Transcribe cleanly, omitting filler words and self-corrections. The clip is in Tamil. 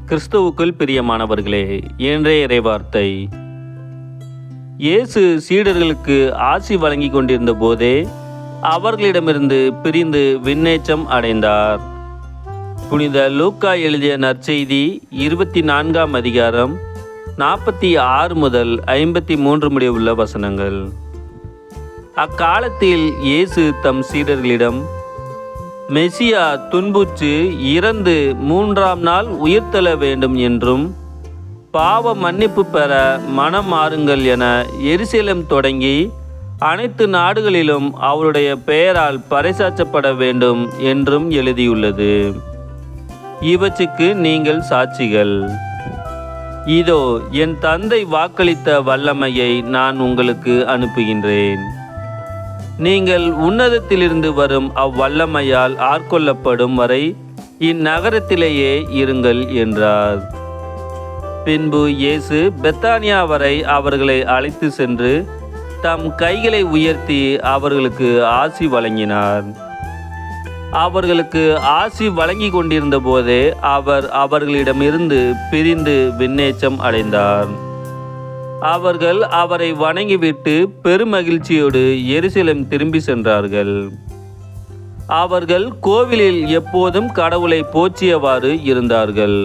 கிறிஸ்துவுக்குள் பிரியமானவர்களே, இன்றைய இறைவார்த்தை. இயேசு சீடர்களுக்கு ஆசி வழங்கி கொண்டிருந்த போதே அவர்களிடமிருந்து பிரிந்து விண்ணேற்றம் அடைந்தார். புனித லூக்கா எழுதிய நற்செய்தி 24ஆம் அதிகாரம் 46 முதல் 53 முடிய உள்ள வசனங்கள். அக்காலத்தில் இயேசு தம் சீடர்களிடம், மெசியா துன்புற்று இறந்து 3ஆம் நாள் உயிர்த்தெழ வேண்டும் என்றும், பாவ மன்னிப்பு பெற மனம் மாறுங்கள் என எருசலேம் தொடங்கி அனைத்து நாடுகளிலும் அவருடைய பெயரால் பறைசாற்றப்பட வேண்டும் என்றும் எழுதியுள்ளது. இவற்றுக்கு நீங்கள் சாட்சிகள். இதோ என் தந்தை வாக்களித்த வல்லமையை நான் உங்களுக்கு அனுப்புகின்றேன். நீங்கள் உன்னதத்திலிருந்து வரும் அவ்வல்லமையால் ஆட்கொள்ளப்படும் வரை இந்நகரத்திலேயே இருங்கள் என்றார். பின்பு இயேசு பெத்தானியா வரை அவர்களை அழைத்து சென்று தம் கைகளை உயர்த்தி அவர்களுக்கு ஆசி வழங்கினார். அவர்களுக்கு ஆசி வழங்கி கொண்டிருந்த போதே அவர் அவர்களிடமிருந்து பிரிந்து விண்ணேற்றம் அடைந்தார். அவர்கள் அவரை வணங்கிவிட்டு பெருமகிழ்ச்சியோடு எருசலேம் திரும்பி சென்றார்கள். அவர்கள் கோவிலில் எப்போதும் கடவுளை போற்றியவாறு இருந்தார்கள்.